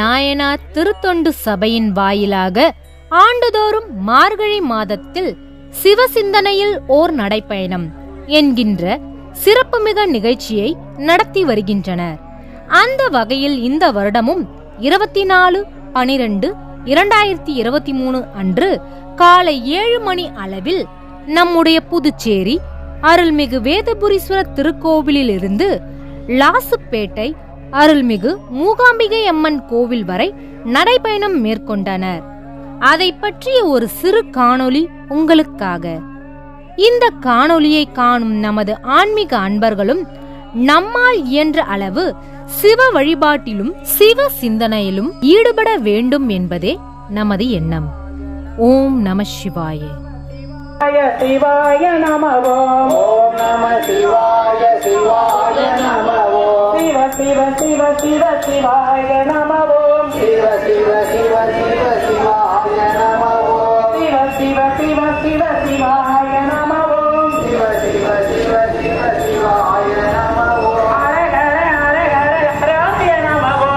நாயனார் திருத்தொண்டு சபையின் வாயிலாக ஆண்டுதோறும் மார்கழி மாதத்தில் சிவசிந்தனையில் ஓர் நடைப்பயணம் என்கின்ற சிறப்புமிக நிகழ்ச்சியை நடத்தி வருகின்றனர். அந்த வகையில் இந்த வருடமும் 24/12/2023 அன்று காலை 7 மணி அளவில் நம்முடைய புதுச்சேரி அருள்மிகு வேதபுரீஸ்வரர் திருக்கோவிலிலிருந்து லாசுப்பேட்டை அருள்மிகு மூகாம்பிகை அம்மன் கோவில் வரை நடைபயணம் மேற்கொண்டனர். அதை பற்றிய ஒரு சிறு காணொளி உங்களுக்காக. இந்த காணொளியை காணும் நமது ஆன்மீக அன்பர்களும் நம்மால் இயன்ற அளவு சிவ வழிபாட்டிலும் சிவ சிந்தனையிலும் ஈடுபட வேண்டும் என்பதே நமது எண்ணம். ஓம் நம சிவாய. சிவாய நமவோ. ஓம் நம சிவாய சிவாய நமவோ. சிவ சிவ சிவ சிவ சிவாய நமவோ. சிவ சிவ சிவ சிவ சிவாய நமவோ. சிவ சிவ சிவ சிவ சிவாய நமவோ. சிவ சிவ சிவ சிவ சிவாய நமவோ. ஹர ஹர ஹர ஹர ஹராய நமவோ.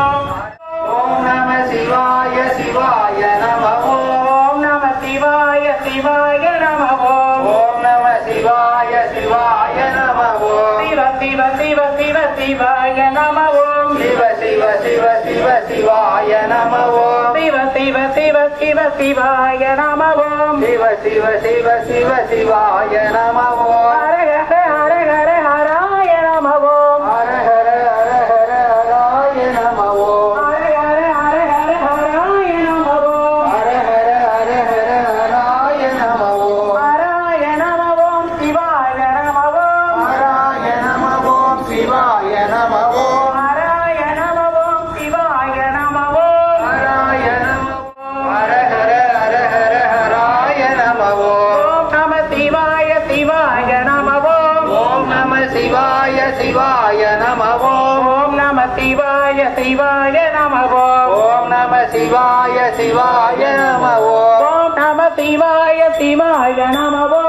ஓம் நம சிவாய சிவாய நமவோ. ஓம் நம சிவாய சிவாய நமவோ. ஓம் நம சிவாய சிவாய நமவோ. சிவ சிவ சிவ சிவ சிவாய நமவோ. சிவ சிவ சிவ சிவ சிவாய நமவோ. சிவ சிவ சிவ சிவ சிவாய நமவோ. சிவ சிவ சிவ சிவ சிவாய நமவோ. ஹர ஹர ஹர ஹர ஹராய நமவோ. ஹர ஹர ஹர ஹர ஹராய நமவோ. ஹர ஹர ஹர ஹர ஹராய நமவோ. ஹர ஹர ஹர ஹர ஹராய நமவோ. ஹராய நமவோ சிவாய நமவோ. ஹராய நமவோ சிவாய நமவோ. ஹராய நமவோ சிவாய நமவோ. ஹராய நமவோ. ஹர ஹர ஹர ஹர ஹராய நமவோ. ஓம் நம சிவாய சிவாய நமவோ. ஓம் நம சிவாய சிவாய நமவோ. ஓம் நம சிவாய சிவாய நமவோ. ஓம் நம சிவாய சிவாய நமவோ. ஓம் நம சிவாய சிவாய நமவோ.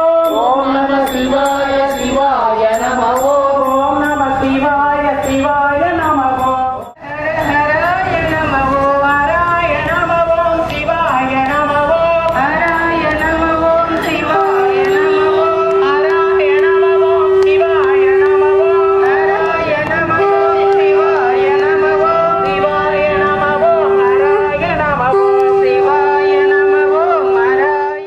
ஓம் நம சிவாய சிவாய நமவோ. ஓம் நம சிவாய சிவாய நமவோ. ஹராய நமவோ. ஹராய நமவோ சிவாய நமவோ. ஹராய நமவோ சிவாய நமவோ. ஹராய நமவோ சிவாய நமவோ. ஹராய நமவோ சிவாய நமவோ. சிவாய நமவோ. ஹராய நமவோ சிவாய நமவோ. ஹராய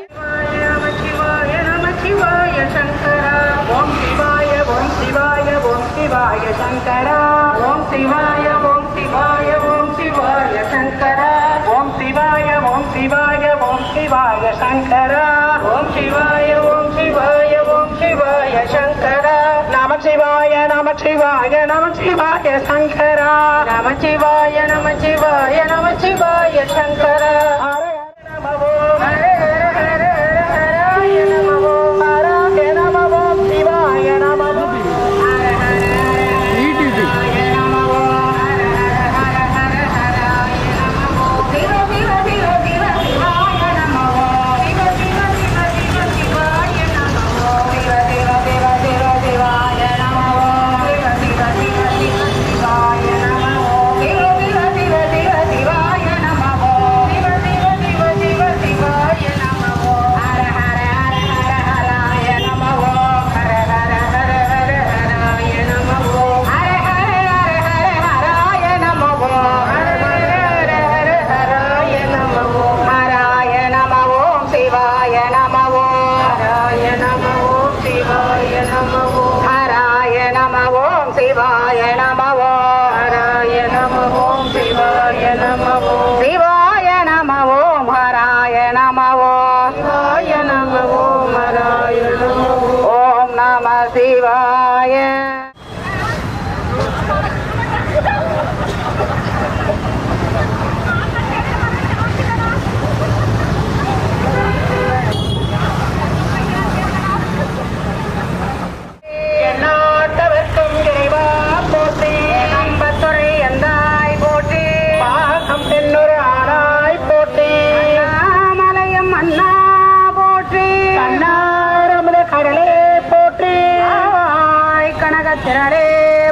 நம சிவாய நம சிவாய சங்கரா. ஓம் சிவாய ஓம் சிவாய ஓம் சிவாய சங்கரா. ஓம் சிவாய ஓம் சிவாய ஓம் சிவாய சங்கரா. ஓம் சிவாய ஓம் சிவாய ஓம் சிவாய சங்கரா. ஓம் சிவாய ஓம் சிவாய ஓம் சிவாய சங்கரா. நம சிவாய நம சிவாய நம சிவாய சங்கரா. நம சிவாய நம சிவாய நம சிவாய சங்கரா. ஹர நமவோ. ஹர ஹர ஹர ஹர ஹராய நமவோ. ஹராய நமவோ சிவாய நமவோ. ஹர ஹர ஹராய நமவோ. ஹர ஹர ஹர ஹர ஹராய நமவோ. சிவ சிவ சிவ சிவ சிவாய நமவோ. சிவ சிவ சிவ சிவ சிவாய நமவோ. சிவ சிவ சிவ சிவ சிவாய நமவோ. சிவ சிவ சிவ சிவ சிவாய நமவோ. சிவ சிவ சிவ சிவ சிவாய நமவோ. சிவ சிவ சிவ சிவ சிவாய நமவோ. ஹர ஹர ஹர ஹர ஹராய நமவோ. ஹர ஹர ஹர ஹர ஹராய நமவோ. ஹர ஹர ஹர ஹர ஹராய நமவோ. ஹர ஹர ஹர ஹர ஹராய நமவோ. ஹராய நமவோ சிவாய நமவோ. ஹராய நமவோ சிவாய நமவோ. ஹராய நமவோ சிவாய நமவோ. ஹராய நமவோ சிவாய நமவோ. சிவாய நமவோ ஹராய நமவோ. சிவாய நமவோ ஹராய நமவோ. ஓம் நம சிவாய. எந்நாட்டவர்க்கும் இறைவா போற்றி. நம்பத்துறை எந்தாய் போற்றி. பாகம் தென்னொரு ஆனாய் போற்றி. அண்ணாமலையம் அண்ணா போற்றி. கண்ணாரமுத கடலே போற்றி. கனகத்திரளே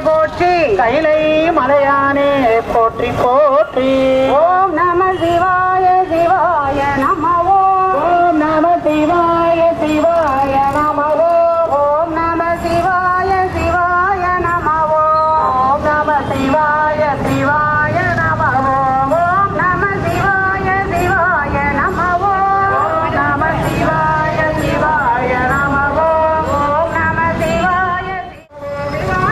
போற்றி. கைலை மலையானே போற்றி போற்றி. ஓம் நம சிவாய சிவாய நம ஓம் நம சிவாய சிவாய நம ஓம் நம சிவாய சிவாய நம ஓம் நம சிவாய சிவாய நம ஓம் நம சிவாய சிவாய நம ஓம் நம சிவாய சிவாய நம ஓம் நம சிவாய சிவாய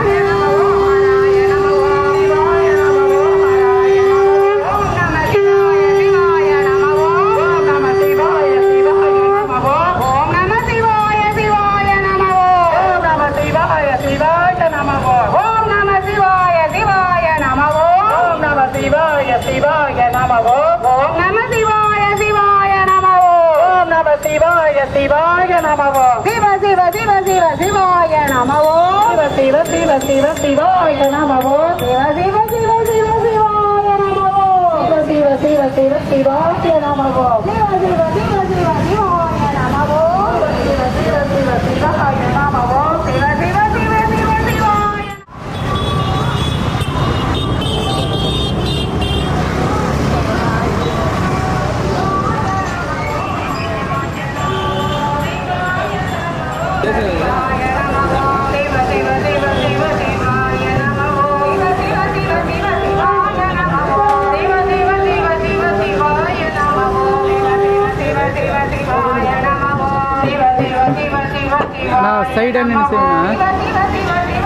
நம சிவாய நம. சிவ சிவ சிவ சிவ சிவாய நம சிவ சிவ சிவ சிவாய நம. சிவ சிவ சிவ சிவ சிவாய நம சிவ சிவ சிவ சிவாய நம. சிவ சிவ சிவ சிவ சிவாய நம சிவ சிவ சிவ சிவாய நம. சிவ சிவ சிவ சிவ சிவாய நான் சைடு என்ன செய்யணும்?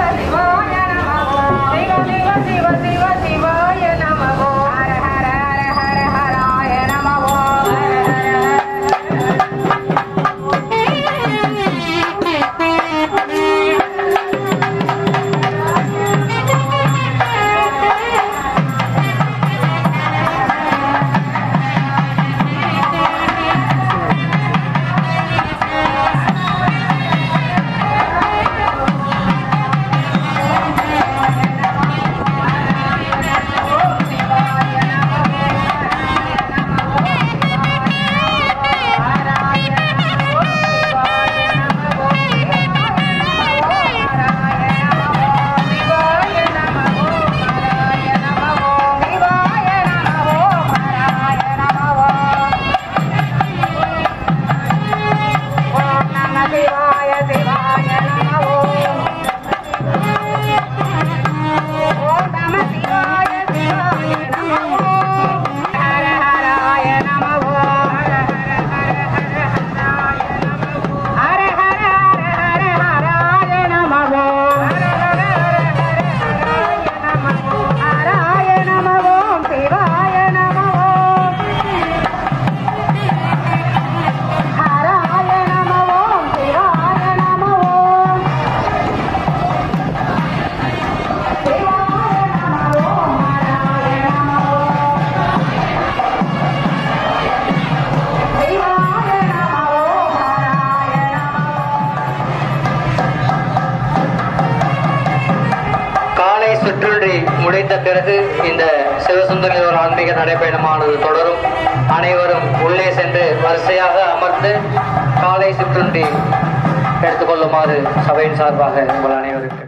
சுற்றுன்றி முடிந்த பிறகு இந்த சிவசுந்தரியோர் ஆன்மீக நடைபயணமானது தொடரும். அனைவரும் உள்ளே சென்று வரிசையாக அமர்ந்து காலை சுற்றுன்றி எடுத்துக்கொள்ளுமாறு சபையின் சார்பாக உங்கள் அனைவருக்கு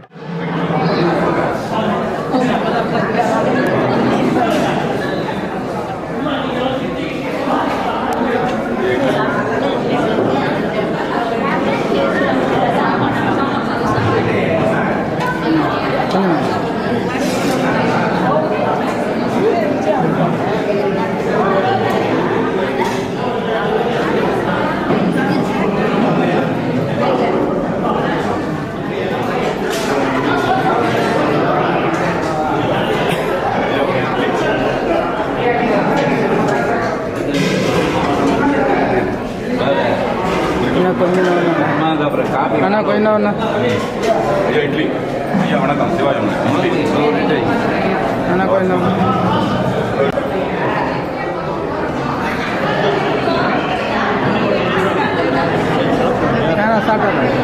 அண்ணா கொஞ்சம் அண்ணா இட்லி ஐயா வணக்கம் சிவாயம் இட்லி அண்ணா கொஞ்சம் சாப்பிட்றேன்.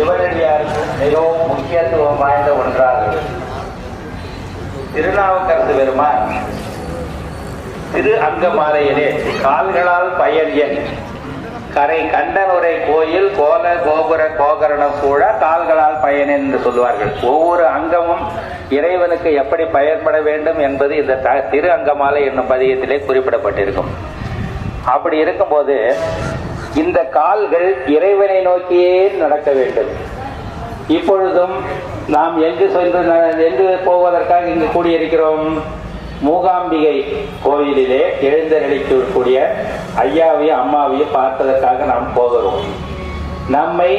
சிவனடியாருக்கு மிகவும் முக்கியத்துவம் வாய்ந்த ஒன்றாகும். திருநாவுக்கரசு பெருமான் திரு அங்கமாலையிலே கால்களால் பயன் கரை கண்டனுரை கோயில் கோல கோபுர கோகரணம் சூழ கால்களால் பயன் என்று சொல்வார்கள். ஒவ்வொரு அங்கமும் இறைவனுக்கு எப்படி பயன்பட வேண்டும் என்பது இந்த திரு அங்கமாலை என்னும் பதிகத்திலே குறிப்பிடப்பட்டிருக்கும். அப்படி இருக்கும்போது இந்த கால்கள் இறைவனை நோக்கியே நடக்க வேண்டும். இப்பொழுதும் நாம் எங்கு போவதற்காக இங்கு கூடியிருக்கிறோம்? மூகாம்பிகை கோவிலிலே எழுந்தருளிக்கூடிய ஐயாவையும் அம்மாவையும் பார்ப்பதற்காக நாம் போகிறோம். நம்மை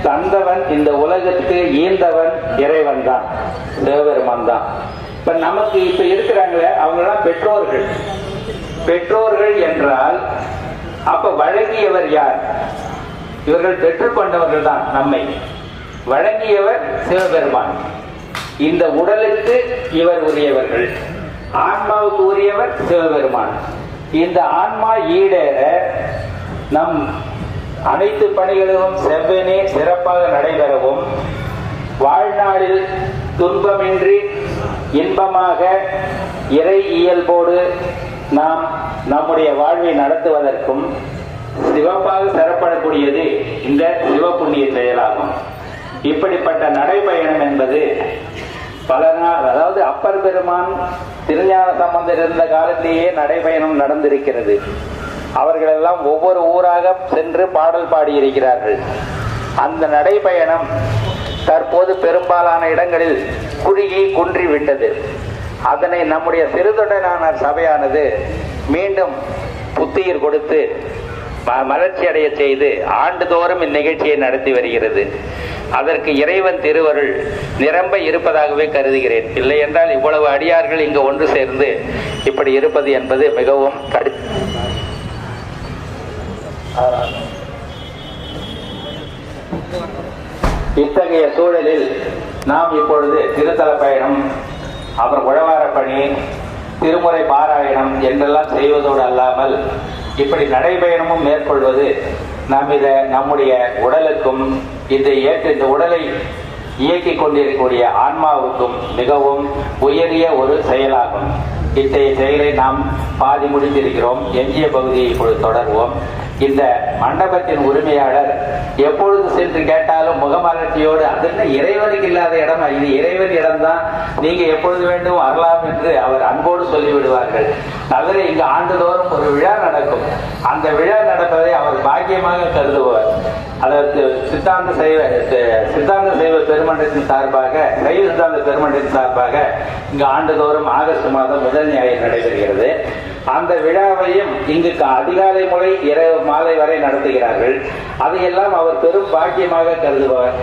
தந்தவன், இந்த உலகத்துக்கு ஈந்தவன் இறைவன் தான், சிவபெருமான் தான். இப்ப நமக்கு இப்ப இருக்கிறாங்களே அவங்கெல்லாம் பெற்றோர்கள். பெற்றோர்கள் என்றால் அப்ப வழங்கியவர் யார்? இவர்கள் பெற்றுக்கொண்டவர்கள் தான். நம்மை வழங்கியவர் சிவபெருமான். இந்த உடலுக்கு இவர் உரியவர்கள், ஆன்மாவுக்கு உரியவர் சிவபெருமான். இந்த ஆன்மா ஈடேற நம் அனைத்து பணிகளும் செவ்வனே சிறப்பாக நடைபெறவும், வாழ்நாளில் துன்பமின்றி இன்பமாக இறை இயல்போடு நாம் நம்முடைய வாழ்வை நடத்துவதற்கும் சிவப்பாக சிறப்படக்கூடியது இந்த சிவ புண்ணிய செயலாகும். இப்படிப்பட்ட நடைபயணம் என்பது பல நாள், அதாவது அப்பர் பெருமான் திருஞான சம்பந்தர் இருந்த காலத்திலேயே நடைபயணம் நடந்திருக்கிறது. அவர்களெல்லாம் ஒவ்வொரு ஊராக சென்று பாடல் பாடியிருக்கிறார்கள். அந்த நடைபயணம் தற்போது பெரும்பாலான இடங்களில் குறுகி குன்றிவிட்டது. அதனை நம்முடைய சிறுதொண்டனார் சபையானது மீண்டும் புத்துயிர் கொடுத்து மலர்ச்சி அடைய செய்து ஆண்டுதோறும் இந்நிகழ்ச்சியை நடத்தி வருகிறது. அதற்கு இறைவன் திருவருள் நிரம்ப இருப்பதாகவே கருதுகிறேன். இல்லை என்றால் இவ்வளவு அடியார்கள் இங்கு ஒன்று சேர்ந்து இப்படி இருப்பது என்பது மிகவும் இத்தகைய சூழலில் நாம் இப்பொழுது திருத்தல பயணம், அப்புறம் உழவார பணி, திருமுறை பாராயணம் என்றெல்லாம் செய்வதோடு அல்லாமல் இப்படி நடைபயணமும் மேற்கொள்வது நம்முடைய உடலுக்கும் இந்த உடலை இயக்கி கொண்டிருக்கக்கூடிய ஆன்மாவுக்கும் மிகவும் உயரிய ஒரு செயலாகும். இத்தகைய செயலை நாம் பாதி முடித்திருக்கிறோம். எஞ்சிய பகுதியை இப்பொழுது தொடர்வோம். இந்த மண்டபத்தின் உரிமையாளர் எப்பொழுது சென்று கேட்டாலும் முகமலர்ச்சியோடு, அது என்ன இறைவனுக்கு இல்லாத இடமா, இது இறைவன் இடம்தான், நீங்க எப்பொழுது வேண்டும் வரலாம் என்று அவர் அன்போடு சொல்லிவிடுவார்கள். தவிர இங்கு ஆண்டுதோறும் ஒரு விழா நடக்கும். அந்த விழா நடப்பதை அவர் பாக்கியமாக கருதுவார். அதற்கு சித்தாந்த சைவ பெருமன்றத்தின் சார்பாக, சைவ சித்தாந்த பெருமன்றத்தின் சார்பாக இங்கு ஆண்டுதோறும் ஆகஸ்ட் மாதம் முதல் ஞாயிறு நடைபெறுகிறது. அந்த விழாவையும் இங்கு அதிகாலை முறை இரவு மாலை வரை நடத்துகிறார்கள். அதையெல்லாம் அவர் பெரும் பாக்கியமாக கருதுவார்.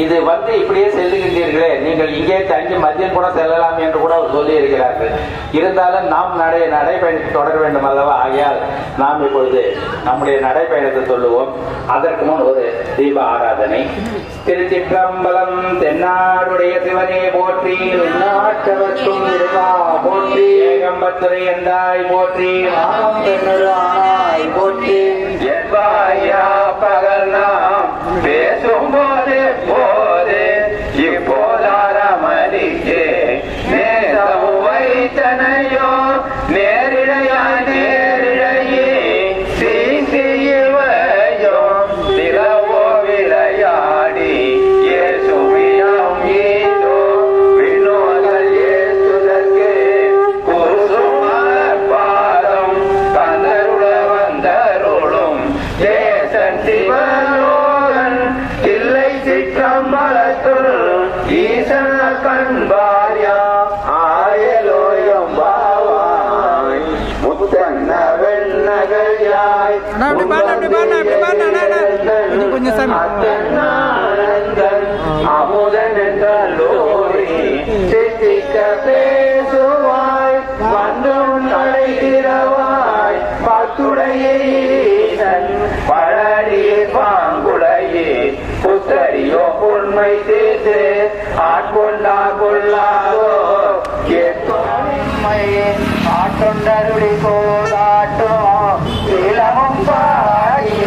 இது இப்படியே செல்லுகின்றீர்களே, நீங்கள் இங்கே தங்கி மதியம் கூட செல்லலாம் என்று கூட அவர் சொல்லி இருக்கிறார்கள். இருந்தாலும் நாம் நடைபயணத்தை தொடர வேண்டும் அல்லவா? ஆகையால் நாம் இப்பொழுது நம்முடைய நடைபயணத்தை சொல்லுவோம். அதற்கு முன் ஒரு தீப ஆராதனை. திருச்சிற்றம்பலம். தென்னாடுடைய சிவனே போற்றி, நாட்டவர்க்கும் இருவா போற்றி, ஏகம்பத்துரை என்றாய் போற்றி, ஆகம் பெண்ணொரு ஆனாய் போற்றி, என்பாயா பகல் நாம் பேசும்போது போது இப்போதாரமணிக்கு நேசம் வைத்தனையோ நேரிழையா நேரிழையே சீசியவையோ நிலவோ விளையாடி ஏசுவியம் ஈதோ விண்ணோர்கள் ஏசுதற்கு குசுமர் பாதம் தந்தருள வந்தருளும் தேசன் சிவலோகன் தில்லை சிற்றம்பலத்துள் ஈசன கண்பாரியா ஆயலோயம் பாவாய் முத்தன்ன வெண்ணகையாய் அமுதன் என்றோரி சித்திக்க பேசுவாய் வந்தும் அழைக்கிறவாய் பத்துடையீசன் பழடி பாங்குடையே புத்தரியோ உண்மை தீர்த்து ஆட்கொண்டா கொள்ளாதோ கேட்போம்மையே ஆட்டொண்டருளி கோதாட்டோ இளமும் பாடி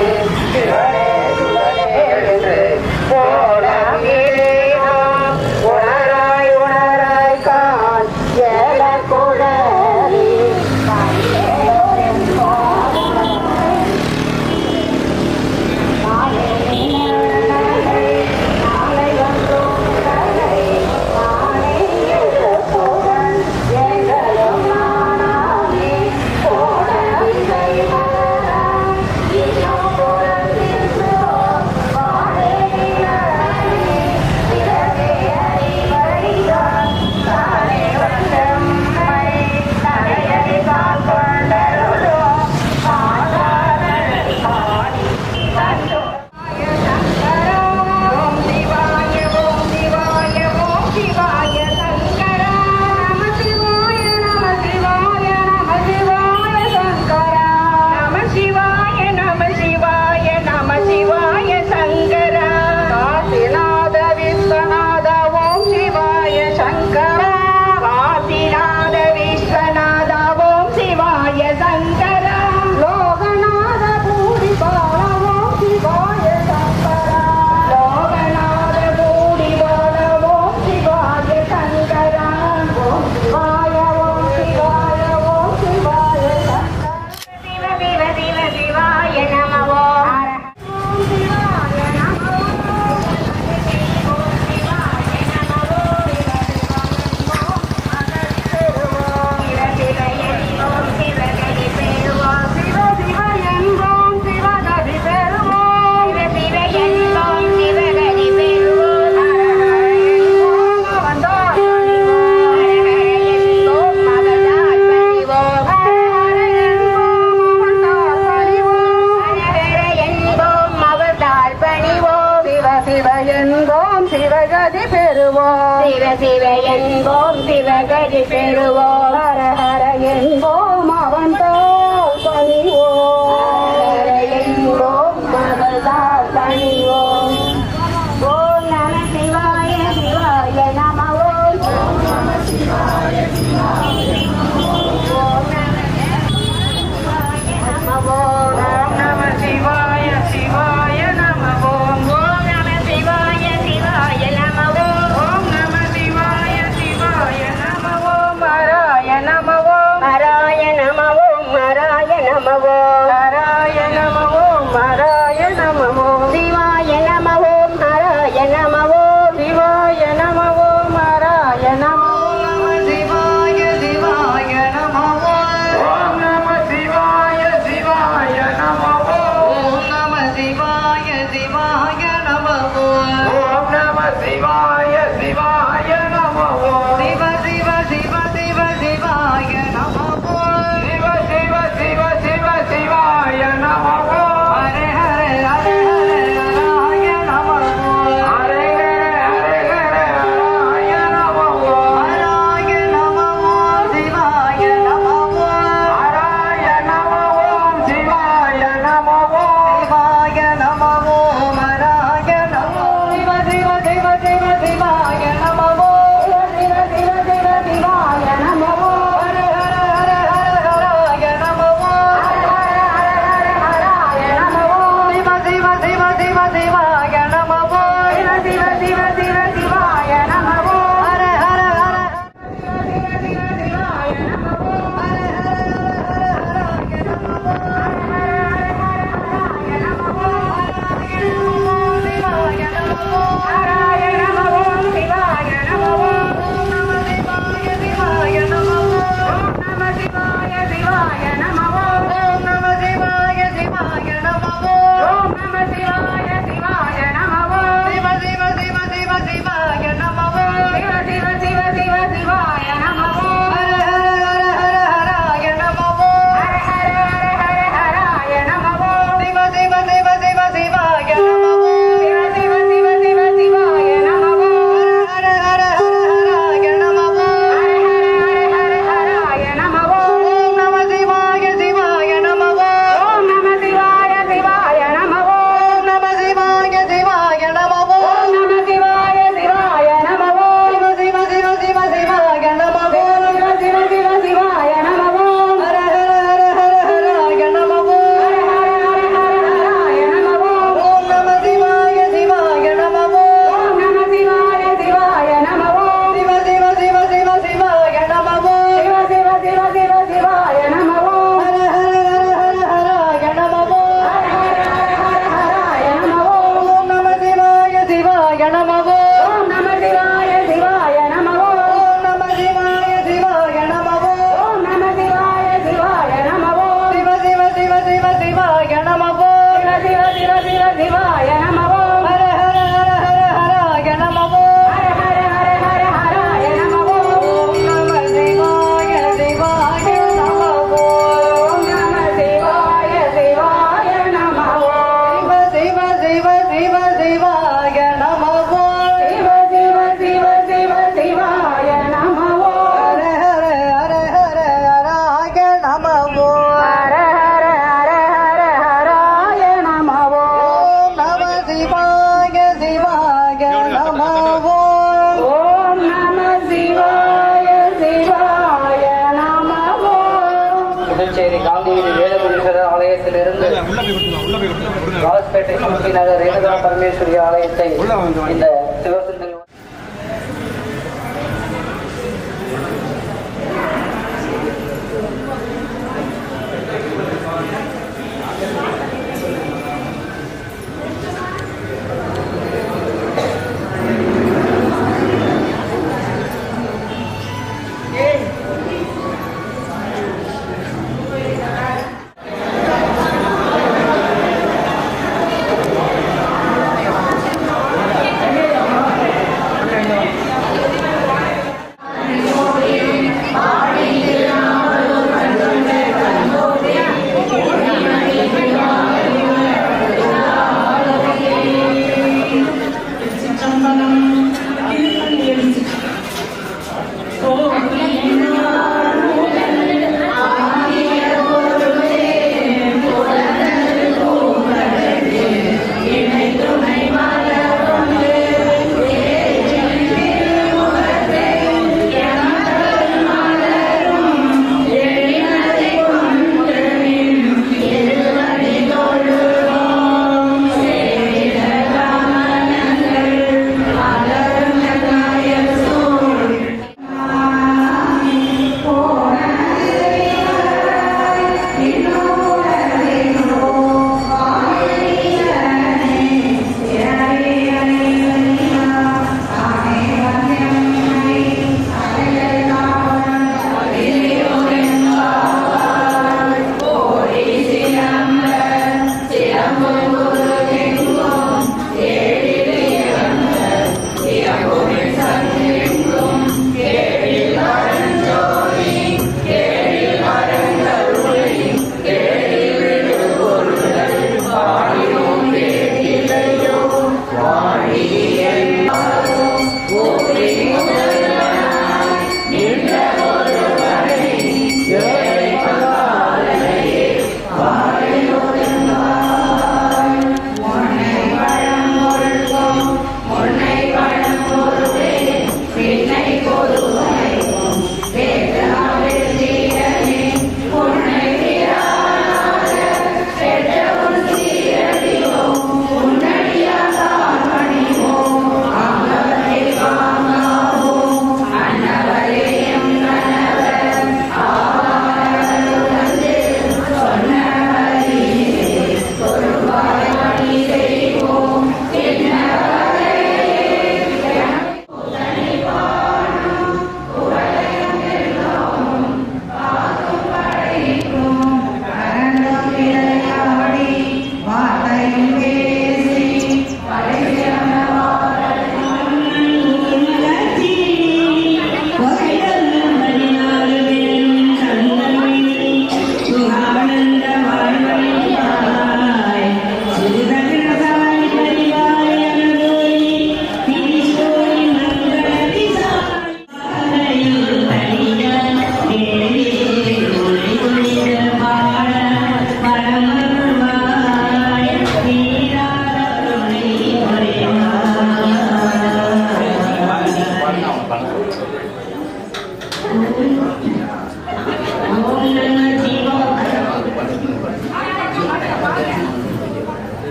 போரா ஜலகுழலி சிவகதி பெறுவோம் சிவ சிவ என்போம் சிவகதி பெறுவோம் ஹர ஹர என்போம் அவன் தோல் பணிவோம் ஹர என்போம் அவன் தால் பணிவோம் ஓம் நம சிவாய சிவாய நம ஓம் நம சிவாய சிவாய ஓம் நம சிவாய சிவாய நம ஓம் ஓம் நம சிவாய சிவாய நம ஓம் ஓம் நம சிவாய சிவாய நம ஓம் காந்திகிரி வேதபுரீஸ்வரர் ஆலயத்திலிருந்து ராஜ்பேட்டை சக்தி நகர் ரேணுகா பரமேஸ்வரி ஆலயத்தை இந்த சிவசுந்தரி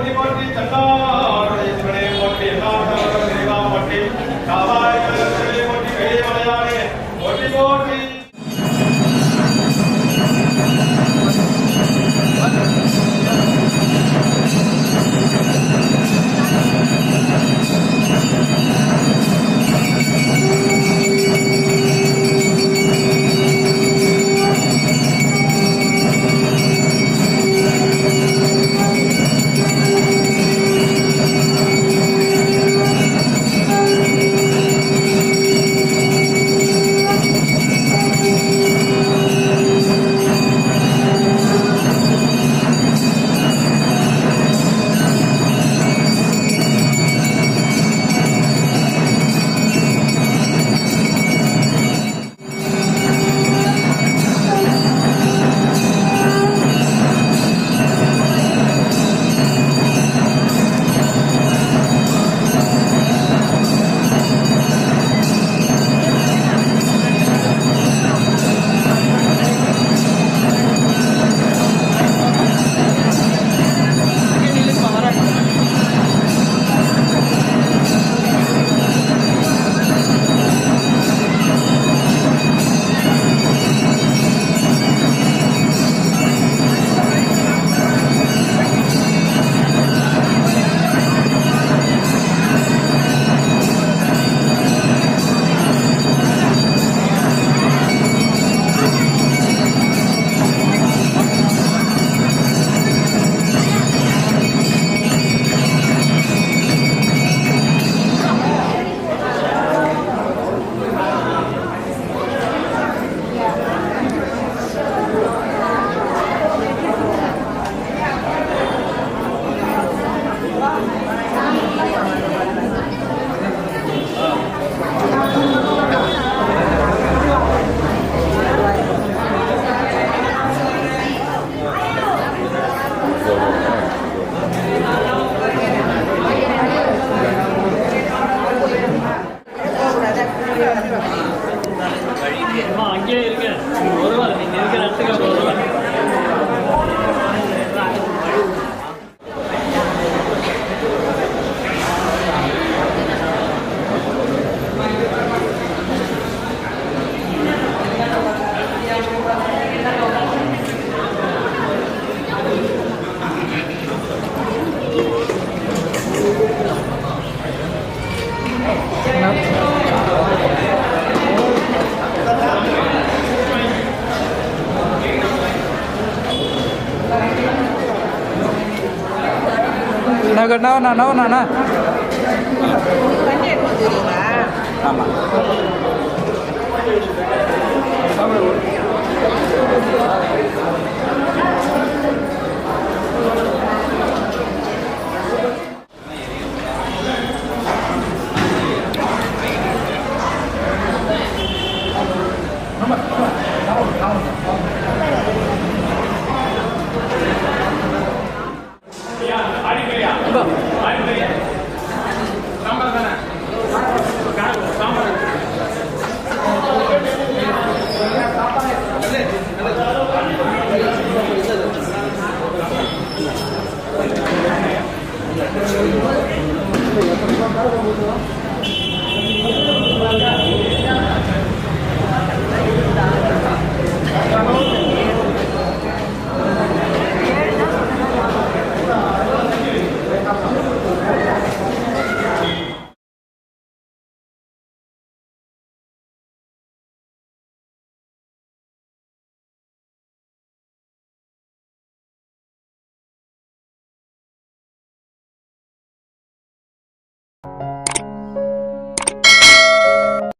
போற்றி போற்றி சண்டாருடைய சிவனே போற்றி எல்லா போற்றி காவாய் போற்றி பெரிய மலையானே போற்றி போற்றி. நவண்ணா ஆமாம் Gracias.